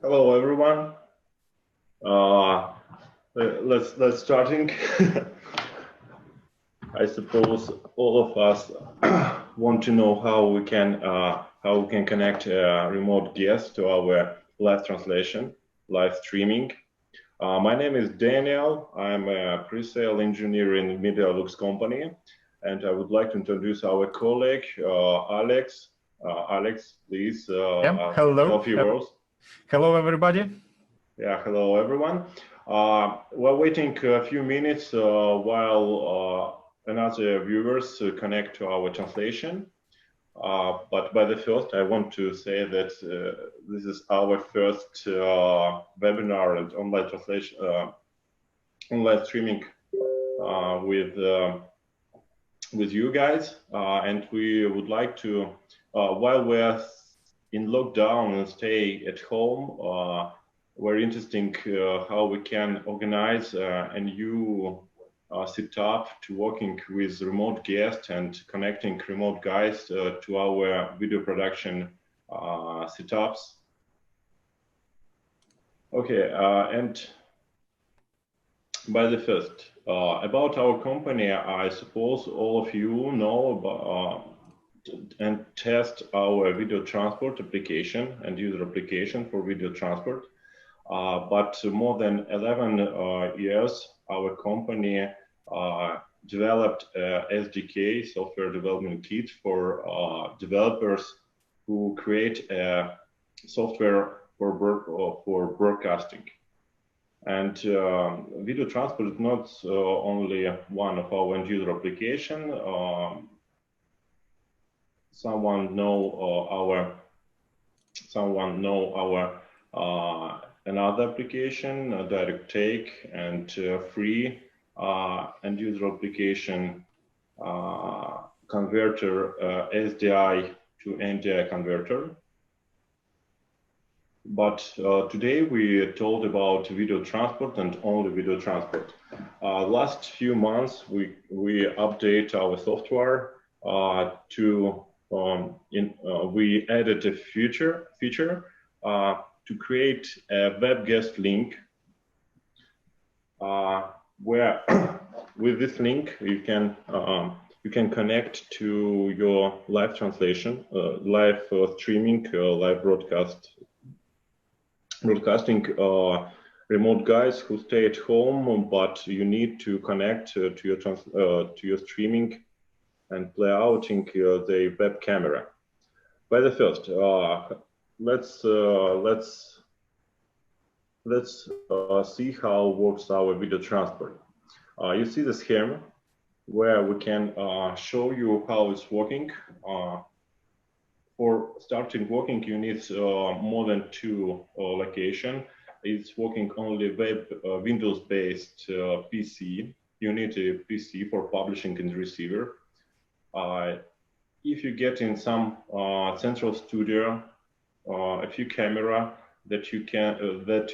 Hello, everyone. Let's starting. I suppose all of us want to know how we can connect remote guests to our live translation, live streaming. My name is Daniel. I'm a pre-sale engineer in Medialooks company, and I would like to introduce our colleague Alex. Alex, please, Hello. a few words. Hello, everybody. Yeah, hello everyone. We're waiting a few minutes while another viewers connect to our translation. But by the first, I want to say that this is our first webinar and online translation, online streaming with you guys. And we would like to, while we're in lockdown and stay at home, very interesting how we can organize a new setup to working with remote guests and connecting remote guys to our video production setups. Okay, and by the first, about our company, I suppose all of you know about and test our video transport application and user application for video transport. But more than 11 years, our company developed a SDK, software development kit, for developers who create a software for broadcasting. And video transport is not only one of our end user application. Someone know our another application, direct take and free end user application converter, SDI to NDI converter. But today we told about video transport and only video transport. Last few months we update our software we added a feature to create a web guest link where with this link you can connect to your live translation, live streaming, live broadcasting remote guys who stay at home, but you need to connect to your streaming and play out in the web camera. By the first, let's see how works our video transport. You see the scheme where we can show you how it's working. For starting working, you need more than 2 locations. It's working only Windows-based PC. You need a PC for publishing and receiver. If you get in some central studio, a few camera that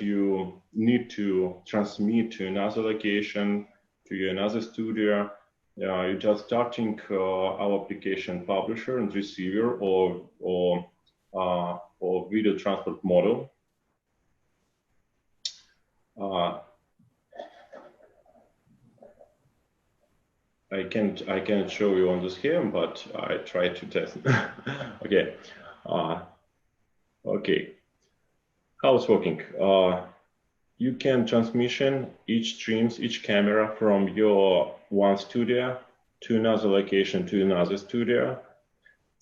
you need to transmit to another location, to another studio, you just starting our application publisher and receiver or video transport model. I can't show you on the scheme, but I try to test. Okay. Okay. How it's working? You can transmission each camera from your one studio to another location to another studio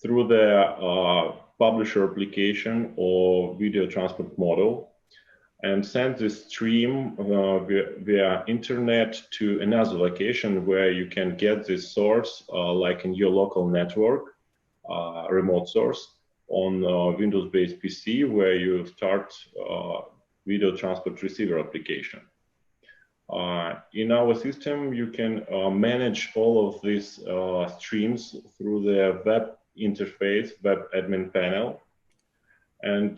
through the publisher application or video transport model, and send this stream via internet to another location where you can get this source, like in your local network, remote source on Windows-based PC, where you start video transport receiver application. In our system, you can manage all of these streams through the web interface, web admin panel. And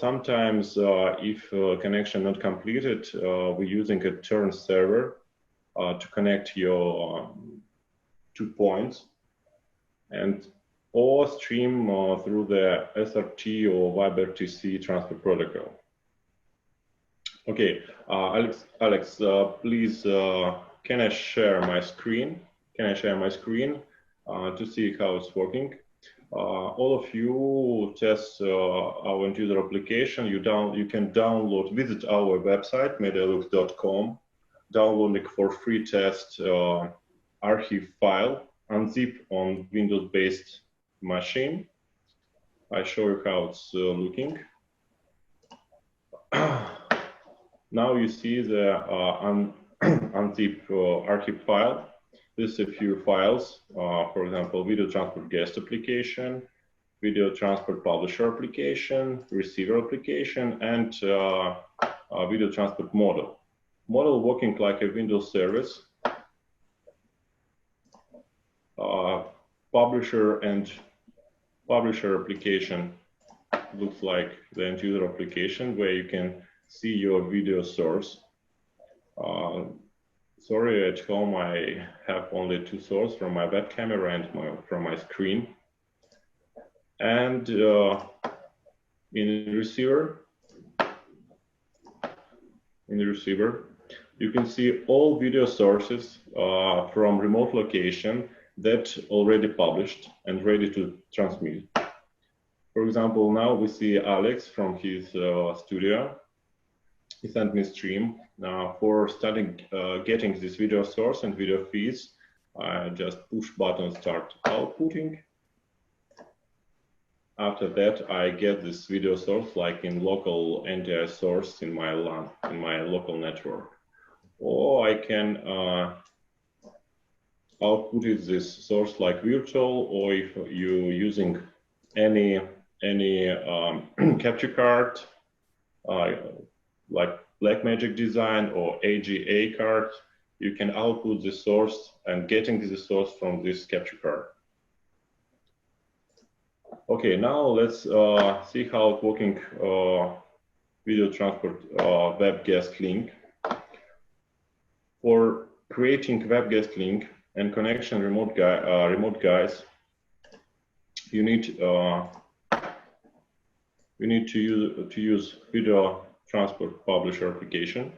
sometimes if connection not completed, we're using a turn server to connect your 2 points, and or stream through the SRT or WebRTC transfer protocol. Okay, Alex, please, can I share my screen? Can I share my screen to see how it's working? All of you test our end-user application. You can download, visit our website, medialooks.com, download it for free test archive file, unzip on Windows-based machine. I show you how it's looking. Now you see the unzip archive file. There's a few files, for example, video transport guest application, video transport publisher application, receiver application, and video transport model. Model working like a Windows service. Publisher application looks like the end user application where you can see your video source. Sorry, at home I have only two sources from my web camera and from my screen. And in the receiver, you can see all video sources from remote location that already published and ready to transmit. For example, now we see Alex from his studio. He sent me a stream. For starting getting this video source and video feeds, I just push button start outputting. After that, I get this video source like in local NTI source in my LAN, in my local network. Or I can output this source like virtual, or if you're using any capture card, like Blackmagic Design or AGA card, you can output the source and getting the source from this capture card. Okay, now let's see how it's working video transport web guest link. For creating web guest link and connection remote guys, you need to use video transport publisher application.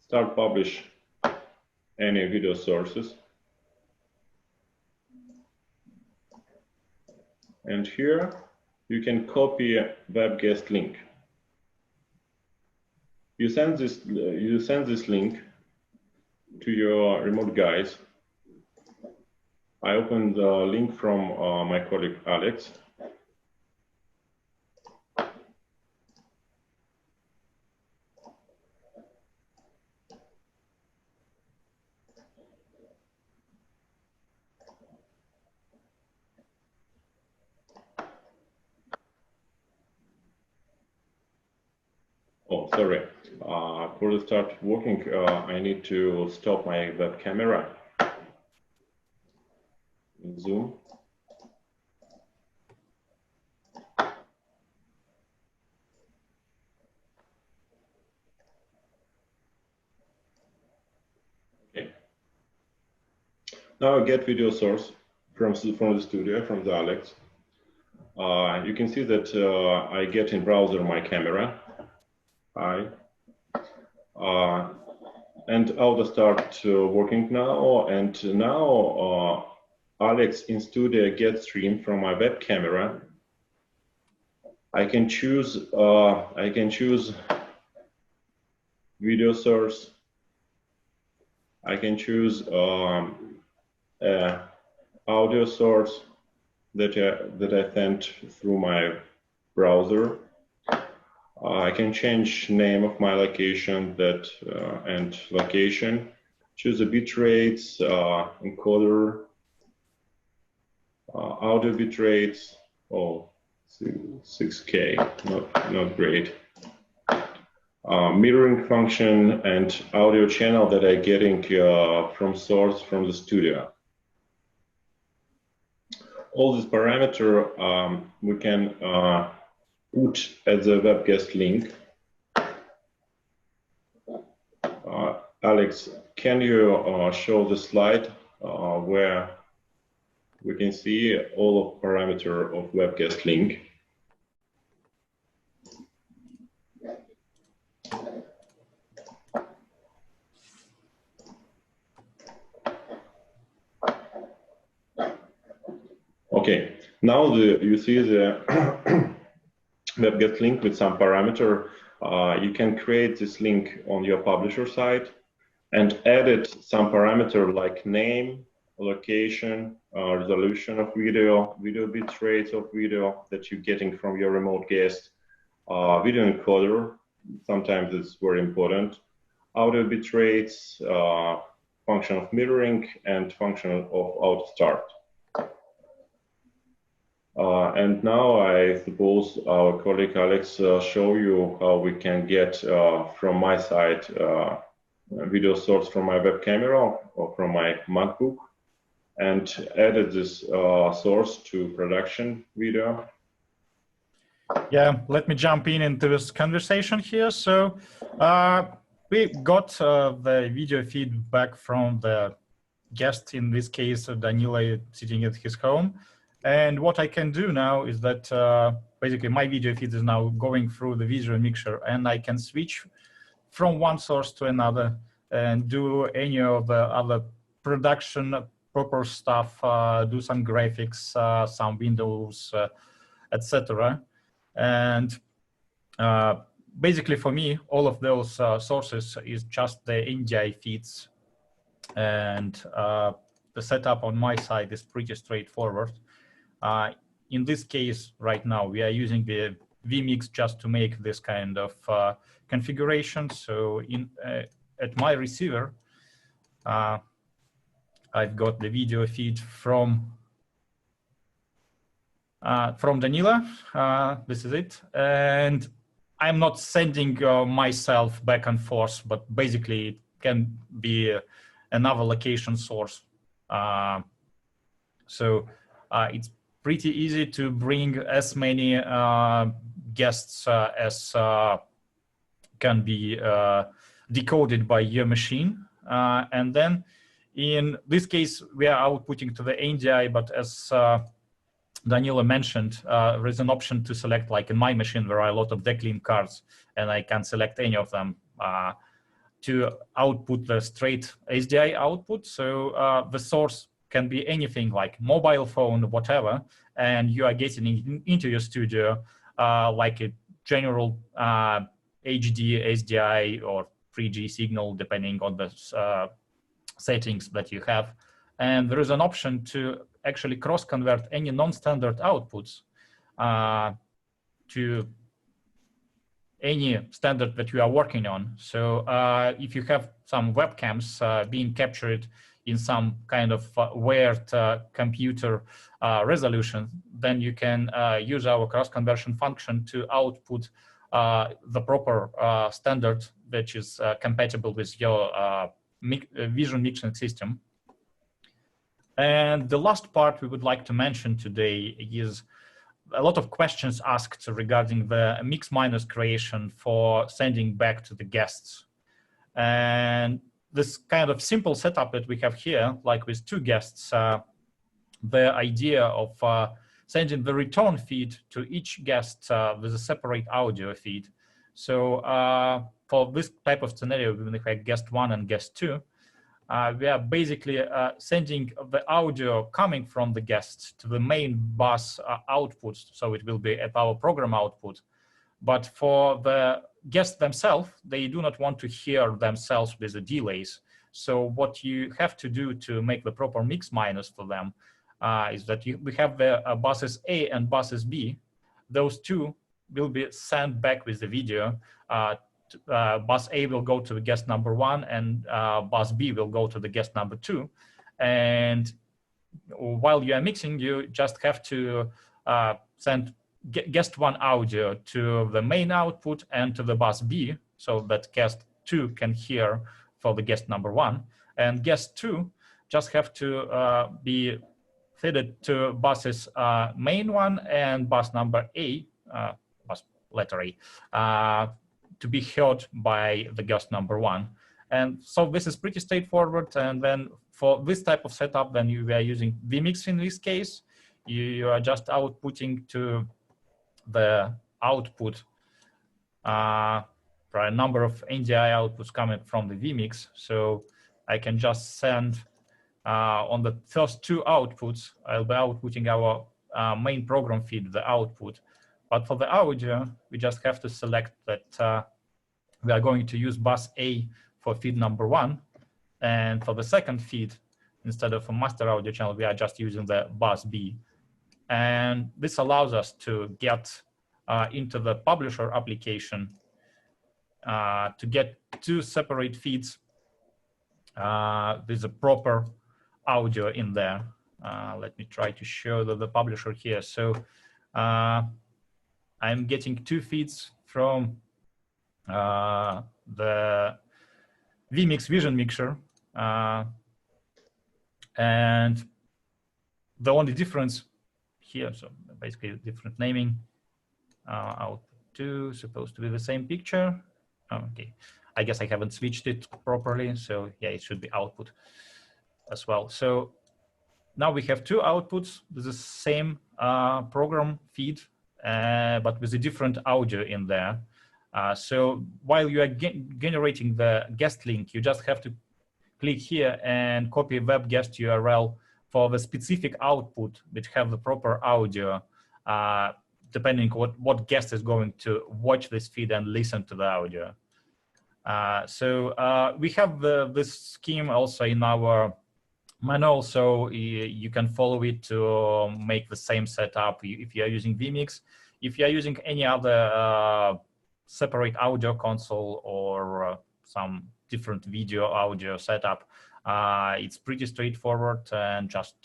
Start publish any video sources. And here you can copy a web guest link. You send this link to your remote guys. I opened the link from my colleague Alex. Oh, sorry. For the start working, I need to stop my web camera. Zoom. Okay. Now I get video source from the studio, from the Alex. You can see that I get in browser my camera. And auto start working now, and now Alex in studio get stream from my web camera. I can choose video source. I can choose audio source that I sent through my browser. I can change name of my location and location, choose the bit rates, encoder, audio bit rates, 6K, not great. Mirroring function and audio channel that I'm getting from source from the studio. All these parameters we can put at the web guest link. Alex, can you show the slide where we can see all of parameter of web guest link? Okay, now you see the webget link with some parameter. You can create this link on your publisher side and edit some parameter like name, location, resolution of video, video bit rate of video that you're getting from your remote guest, video encoder, sometimes it's very important, audio bit rates, function of mirroring, and function of auto start. And now I suppose our colleague Alex show you how we can get from my side video source from my web camera or from my MacBook and added this source to production video. Yeah, let me jump into this conversation here. So we got the video feedback from the guest, in this case, Danila, sitting at his home. And what I can do now is that basically my video feed is now going through the visual mixer, and I can switch from one source to another and do any of the other production proper stuff, do some graphics, some windows, etc. And basically for me, all of those sources is just the NDI feeds, and the setup on my side is pretty straightforward. In this case, right now, we are using the vMix just to make this kind of configuration. So at my receiver, I've got the video feed from Danila. This is it. And I'm not sending myself back and forth, but basically it can be another location source. So it's pretty easy to bring as many guests as can be decoded by your machine. And then in this case, we are outputting to the NDI, but as Danila mentioned, there is an option to select, like in my machine, there are a lot of declim cards, and I can select any of them to output the straight SDI output. So the source can be anything like mobile phone, whatever, and you are getting into your studio like a general HD, SDI, or 3G signal, depending on the settings that you have. And there is an option to actually cross-convert any non-standard outputs to any standard that you are working on. So if you have some webcams being captured in some kind of weird computer resolution, then you can use our cross-conversion function to output the proper standard that is compatible with your visual mixing system. And the last part we would like to mention today is a lot of questions asked regarding the mix minus creation for sending back to the guests. And this kind of simple setup that we have here, like with two guests, the idea of sending the return feed to each guest with a separate audio feed. So for this type of scenario, when we have guest 1 and guest 2, we are basically sending the audio coming from the guests to the main bus output, so it will be at our program output. But for the guests themselves, they do not want to hear themselves with the delays. So what you have to do to make the proper mix minus for them is that we have the buses A and buses B. Those two will be sent back with the video. Bus A will go to the guest number 1, and bus B will go to the guest number 2. And while you are mixing, you just have to send guest 1 audio to the main output and to the bus B, so that guest 2 can hear for the guest number 1. And guest 2 just have to be fed to buses main 1 and bus number A, bus letter A, to be heard by the guest number 1. And so this is pretty straightforward. And then for this type of setup, then you are using vMix in this case. You are just outputting to the output for a number of NDI outputs coming from the vMix. So I can just send on the first 2 outputs, I'll be outputting our main program feed, the output. But for the audio, we just have to select that we are going to use bus A for feed number 1. And for the second feed, instead of a master audio channel, we are just using the bus B. And this allows us to get into the publisher application to get 2 separate feeds with a proper audio in there. Let me try to show the publisher here. So I'm getting 2 feeds from the vMix Vision Mixer. And the only difference here, so basically different naming, output 2 supposed to be the same picture. Oh, okay, I guess I haven't switched it properly. So yeah, it should be output as well. So now we have 2 outputs with the same program feed, but with a different audio in there. So while you are generating the guest link, you just have to click here and copy web guest URL for the specific output which have the proper audio, depending what guest is going to watch this feed and listen to the audio. So we have this scheme also in our manual, so you can follow it to make the same setup if you are using vMix. If you are using any other separate audio console or some different video audio setup, it's pretty straightforward, and just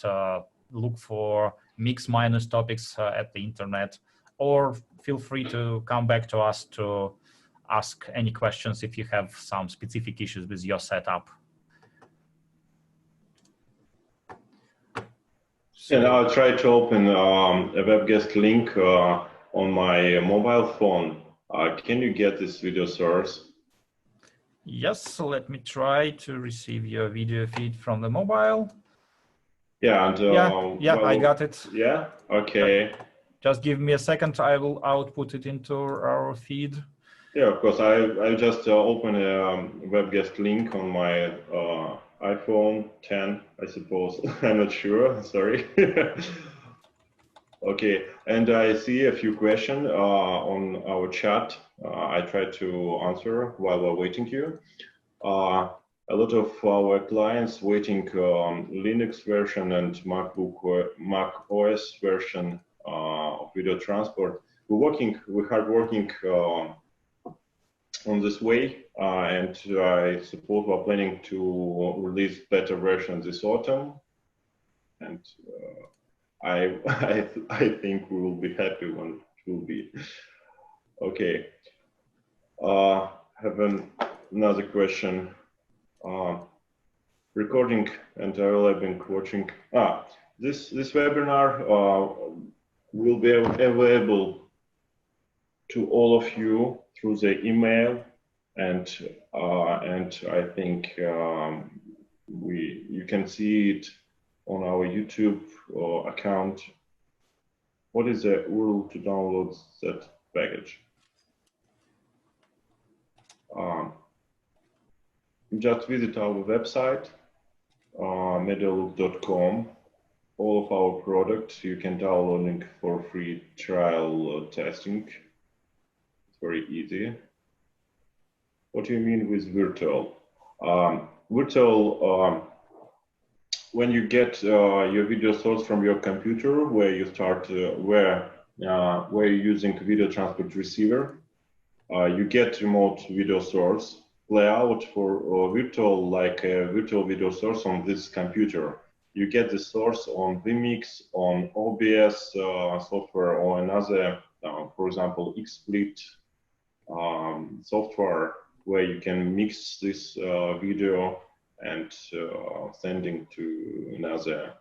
look for mix minus topics at the internet, or feel free to come back to us to ask any questions if you have some specific issues with your setup. And I'll try to open a web guest link on my mobile phone. Can you get this video source? Yes, so let me try to receive your video feed from the mobile. Yeah, and well, I got it. Yeah, okay. Just give me a second, I will output it into our feed. Yeah, of course. I just open a web guest link on my iPhone 10, I suppose. I'm not sure, sorry. Okay, and I see a few questions on our chat. I try to answer while we're waiting here. A lot of our clients waiting Linux version and Mac OS version of video transport. We're hard working on this way, and I suppose we're planning to release better version this autumn. And I think we will be happy when it will be. Okay. Have another question. Recording, and I will have been watching. This webinar will be available to all of you through the email, and I think you can see it on our YouTube account. What is the URL to download that package? Just visit our website, medialooks.com. All of our products you can download for free trial testing. It's very easy. What do you mean with virtual? Virtual, when you get your video source from your computer, where you start, where you're using video transport receiver, you get remote video source. Layout for virtual, like a virtual video source on this computer. You get the source on vMix, on OBS software, or another, for example, XSplit software, where you can mix this video and sending to another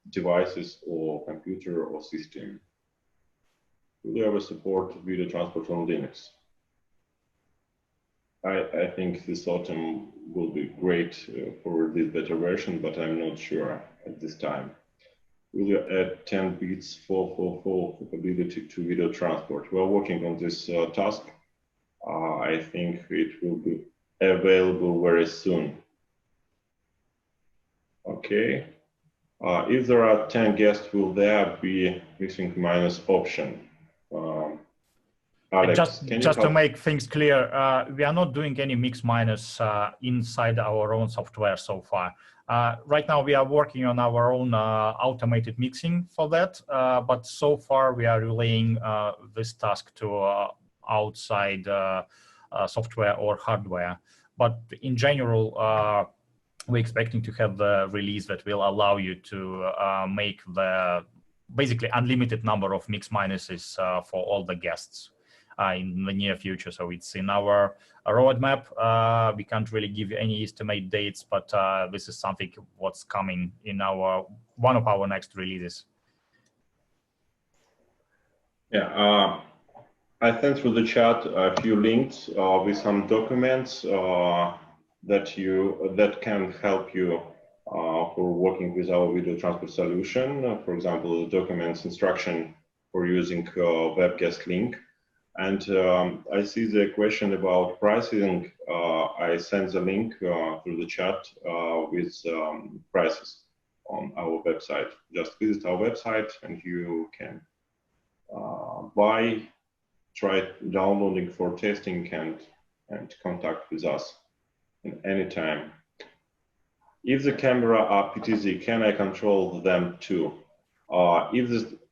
devices or computer or system. Will you ever support video transport on Linux? I think this autumn will be great for this beta version, but I'm not sure at this time. Will you add 10 bits 444 capability to video transport? We're working on this task. I think it will be available very soon. Okay. If there are 10 guests, will there be mixing minus option? Alex, can you just to help? make things clear, we are not doing any mix minus inside our own software so far. Right now, we are working on our own automated mixing for that, but so far we are relaying this task to outside software or hardware. But in general, we're expecting to have the release that will allow you to make the basically unlimited number of mix minuses for all the guests in the near future. So it's in our roadmap. We can't really give you any estimate dates, but this is something what's coming in one of our next releases. Yeah, I sent through the chat a few links with some documents that can help you for working with our video transport solution. For example, the documents instruction for using web guest link. And I see the question about pricing. I sent the link through the chat with prices on our website. Just visit our website and you can buy, try downloading for testing and contact with us in any time. If the camera are PTZ, can I control them too?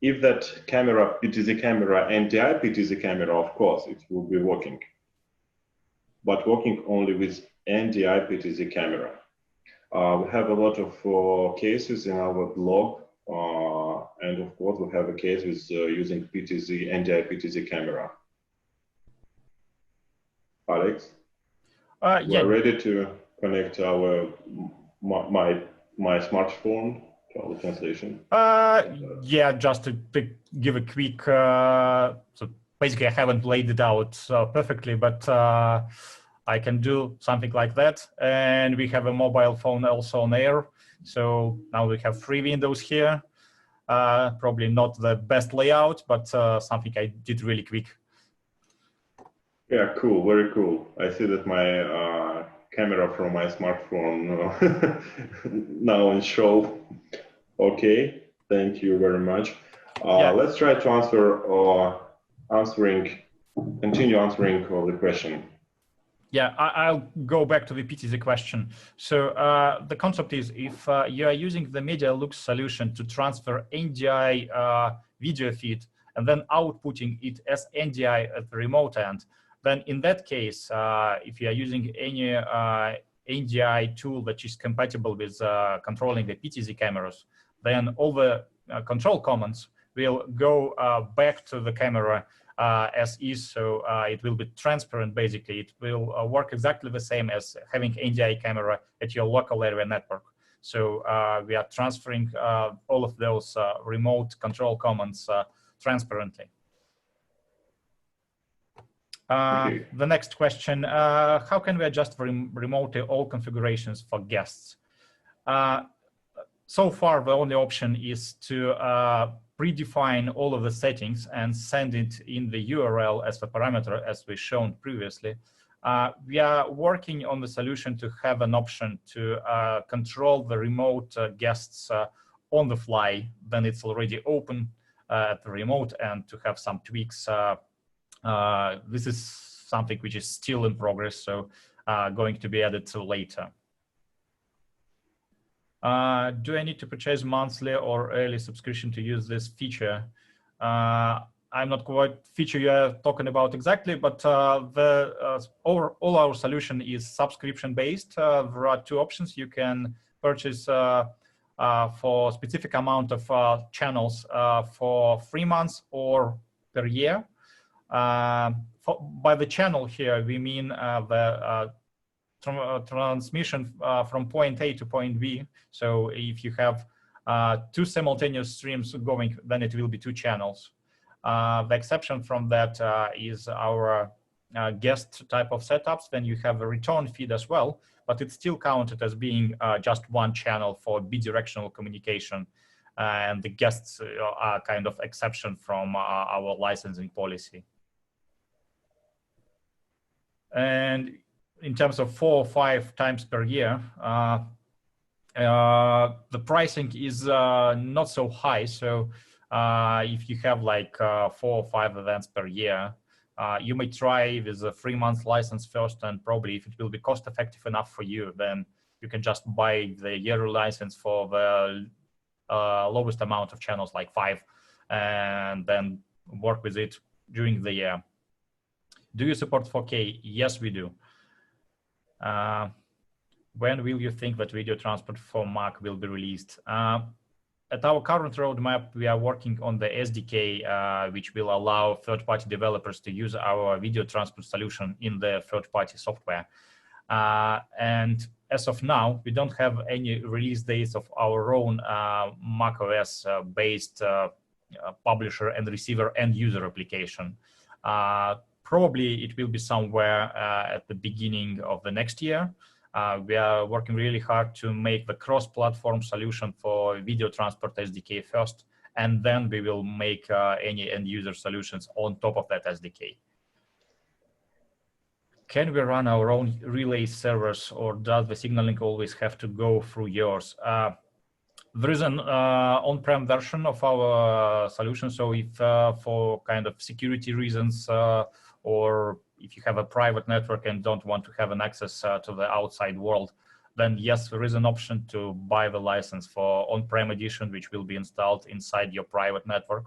If that camera, PTZ camera, NDI PTZ camera, of course, it will be working, but working only with NDI PTZ camera. We have a lot of cases in our blog, and of course, we have a case with using PTZ, NDI PTZ camera. Alex, we are ready to connect our my smartphone. Translation. Yeah, just to give a quick. So basically, I haven't laid it out perfectly, but I can do something like that. And we have a mobile phone also on air. So now we have 3 windows here. Probably not the best layout, but something I did really quick. Yeah, cool, very cool. I see that my camera from my smartphone now on show. Okay, thank you very much. Yeah. Let's try to continue answering the question. Yeah, I'll go back to the PTZ question. So the concept is if you are using the Medialooks solution to transfer NDI video feed and then outputting it as NDI at the remote end, then in that case, if you are using any NDI tool that is compatible with controlling the PTZ cameras, then all the control commands will go back to the camera as is, so it will be transparent. Basically, it will work exactly the same as having NDI camera at your local area network. So we are transferring all of those remote control commands transparently. The next question, how can we adjust remotely all configurations for guests? So far, the only option is to predefine all of the settings and send it in the URL as the parameter, as we shown previously. We are working on the solution to have an option to control the remote guests on the fly. Then it's already open at the remote, and to have some tweaks. This is something which is still in progress, so going to be added to later. Do I need to purchase monthly or early subscription to use this feature? I'm not quite feature you're talking about exactly, but all our solution is subscription based. There are 2 options. You can purchase for specific amount of channels for 3 months or per year. By the channel here, we mean the transmission from point A to point B. So if you have 2 simultaneous streams going, then it will be 2 channels. The exception from that is our guest type of setups. Then you have a return feed as well, but it's still counted as being just 1 channel for bidirectional communication. And the guests are kind of exception from our licensing policy. And in terms of 4 or 5 times per year, The pricing is not so high. So if you have like 4 or 5 events per year, you may try with a 3-month license first, and probably if it will be cost effective enough for you, then you can just buy the yearly license for the lowest amount of channels, like 5, and then work with it during the year. Do you support 4K? Yes, we do. When will you think that video transport for Mac will be released? At our current roadmap, we are working on the SDK, which will allow third-party developers to use our video transport solution in the third-party software. And as of now, we don't have any release dates of our own macOS-based publisher and receiver and user application. Probably it will be somewhere at the beginning of the next year. We are working really hard to make the cross-platform solution for video transport SDK first, and then we will make any end-user solutions on top of that SDK. Can we run our own relay servers, or does the signaling always have to go through yours? There is an on-prem version of our solution, so if for kind of security reasons or if you have a private network and don't want to have an access to the outside world, then yes, there is an option to buy the license for on-prem edition, which will be installed inside your private network.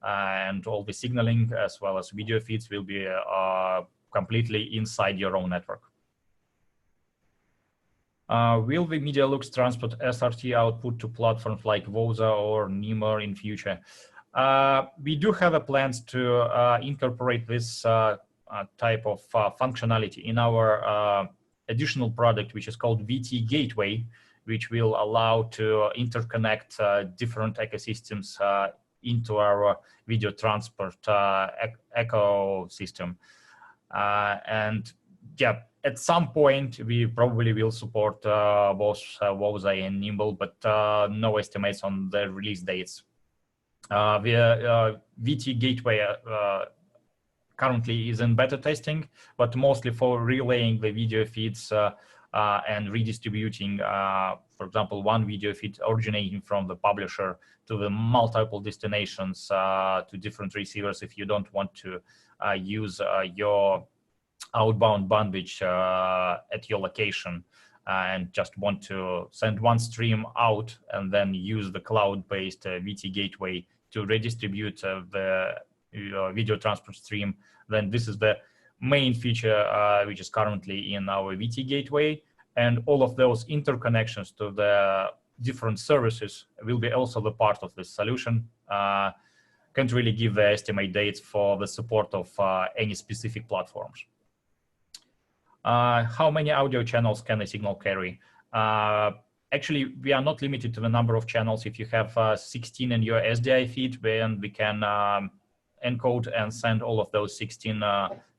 And all the signaling as well as video feeds will be completely inside your own network. Will the Medialooks transport SRT output to platforms like Voza or Nimmer in future? We do have plans to incorporate this type of functionality in our additional product, which is called VT Gateway, which will allow to interconnect different ecosystems into our video transport ecosystem. And yeah, at some point, we probably will support both Voza and Nimble, but no estimates on the release dates. The VT Gateway currently is in beta testing, but mostly for relaying the video feeds and redistributing, for example, one video feed originating from the publisher to the multiple destinations to different receivers if you don't want to use your outbound bandwidth at your location and just want to send one stream out and then use the cloud-based VT Gateway to redistribute the video transport stream, then this is the main feature which is currently in our VT Gateway. And all of those interconnections to the different services will be also the part of this solution. Can't really give the estimate dates for the support of any specific platforms. How many audio channels can a signal carry? Actually, we are not limited to the number of channels. If you have 16 in your SDI feed, then we can encode and send all of those 16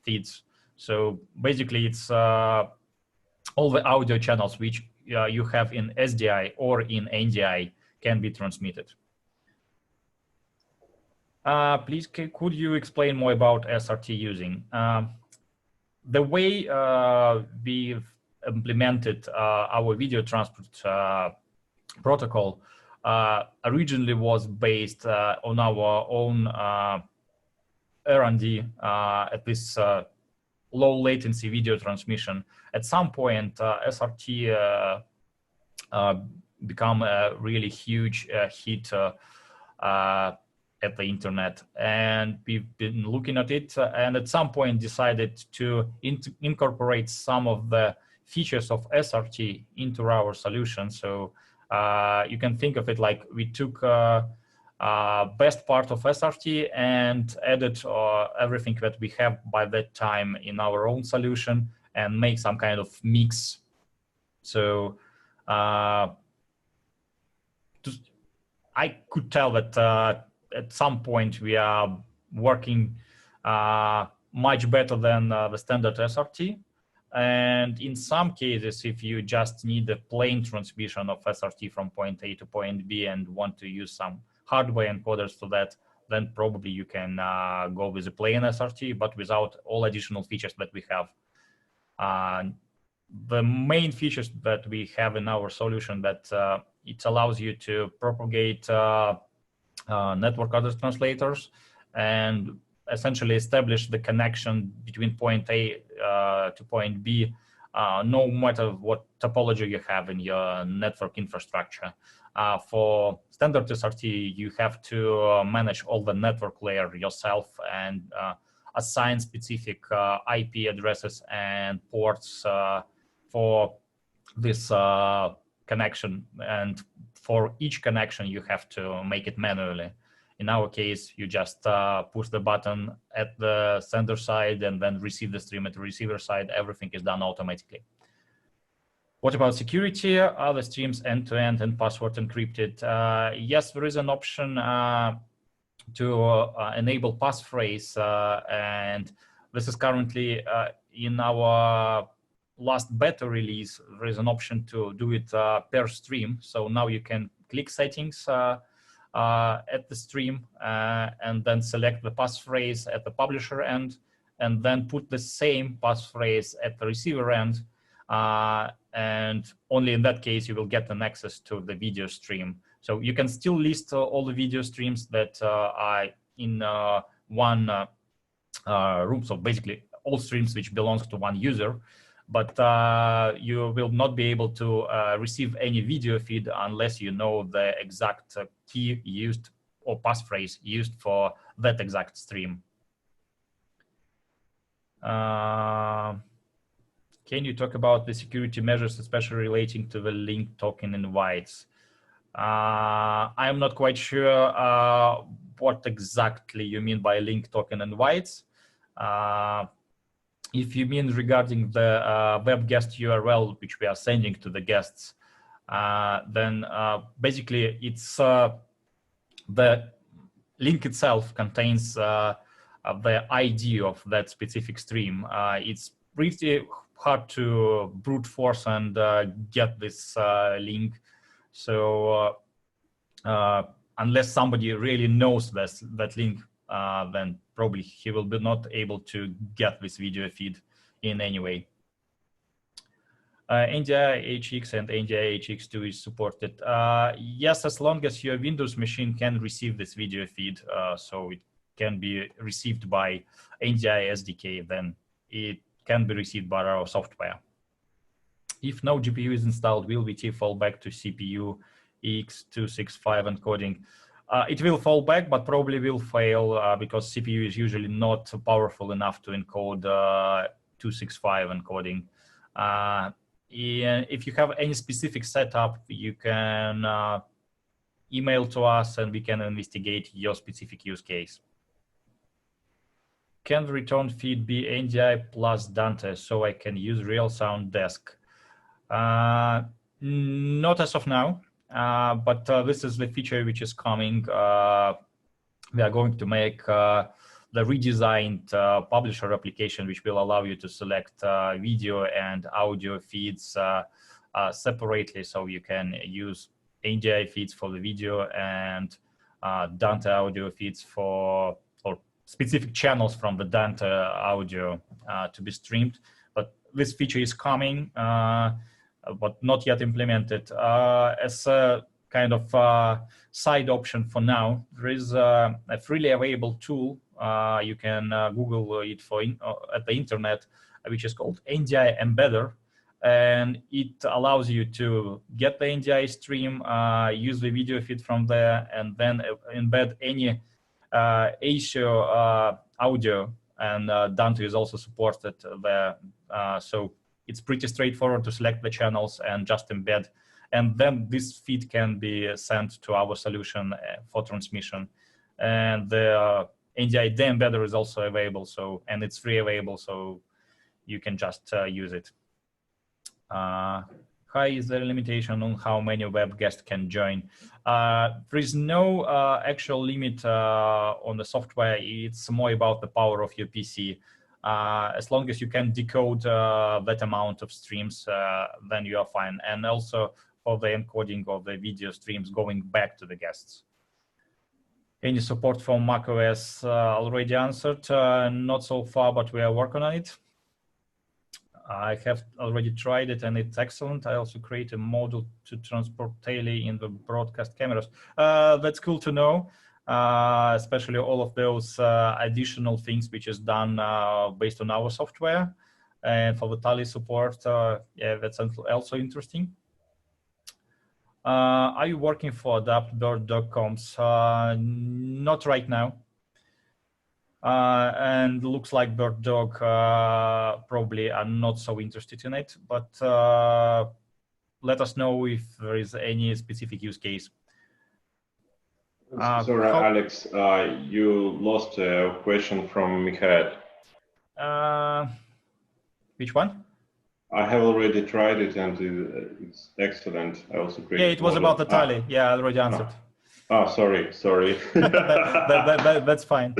feeds. So basically, it's all the audio channels which you have in SDI or in NDI can be transmitted. Please, could you explain more about SRT using? The way we've implemented our video transport protocol originally was based on our own R&D at this low latency video transmission. At some point, SRT become a really huge hit at the internet, and we've been looking at it and at some point decided to incorporate some of the features of SRT into our solution. So you can think of it like we took best part of SRT and added everything that we have by that time in our own solution and make some kind of mix. So I could tell that at some point we are working much better than the standard SRT. And in some cases, if you just need a plain transmission of SRT from point A to point B and want to use some hardware encoders for that, then probably you can go with a plain SRT, but without all additional features that we have. the main features that we have in our solution that it allows you to propagate network address translators and essentially establish the connection between point A to point B, no matter what topology you have in your network infrastructure. For standard SRT, you have to manage all the network layer yourself and assign specific IP addresses and ports for this connection. And for each connection, you have to make it manually. In our case, you just push the button at the sender side and then receive the stream at the receiver side. Everything is done automatically. What about security? Are the streams end-to-end and password encrypted? Yes, there is an option to enable passphrase, and this is currently in our last beta release. There is an option to do it per stream. So now you can click settings at the stream and then select the passphrase at the publisher end, and then put the same passphrase at the receiver end. And only in that case you will get an access to the video stream. So you can still list all the video streams that are in one room. So basically all streams which belongs to one user, but you will not be able to receive any video feed unless you know the exact key used or passphrase used for that exact stream. Can you talk about the security measures, especially relating to the link token invites? I'm not quite sure what exactly you mean by link token invites. If you mean regarding the web guest URL, which we are sending to the guests, then basically it's the link itself contains the ID of that specific stream. It's pretty hard to brute force and get this link. So unless somebody really knows that link, then probably he will be not able to get this video feed in any way. NDI HX and NDI HX2 is supported. Yes, as long as your Windows machine can receive this video feed, so it can be received by NDI SDK, then it can be received by our software. If no GPU is installed, will VT fall back to CPU X265 encoding? It will fall back, but probably will fail because CPU is usually not powerful enough to encode 265 encoding. If you have any specific setup, you can email to us and we can investigate your specific use case. Can the return feed be NDI plus Dante so I can use Real Sound Desk? Not as of now, but this is the feature which is coming. We are going to make the redesigned publisher application, which will allow you to select video and audio feeds separately. So you can use NDI feeds for the video and Dante audio feeds for specific channels from the Dante audio to be streamed. But this feature is coming, but not yet implemented. As a kind of side option for now, there is a freely available tool. You can Google it at the internet, which is called NDI Embedder. And it allows you to get the NDI stream, use the video feed from there, and then embed any ASIO audio, and Dante is also supported there. So it's pretty straightforward to select the channels and just embed. And then this feed can be sent to our solution for transmission. And the NDI embedder is also available, and it's free available, so you can just use it. Hi, is there a limitation on how many web guests can join? There is no actual limit on the software. It's more about the power of your PC. As long as you can decode that amount of streams, then you are fine. And also for the encoding of the video streams going back to the guests. Any support for macOS? Already answered. Not so far, but we are working on it. I have already tried it and it's excellent. I also create a model to transport tele in the broadcast cameras. That's cool to know, especially all of those additional things which is done based on our software. And for the tele support, yeah, that's also interesting. Are you working for adapt bird dog comms? Not right now. And looks like bird dog probably are not so interested in it, but let us know if there is any specific use case. Sorry, Alex, you lost a question from Mikhail. Which one? I have already tried it and it's excellent. I also created. Yeah, it was about the tally. Yeah, I already answered. Sorry. That's fine.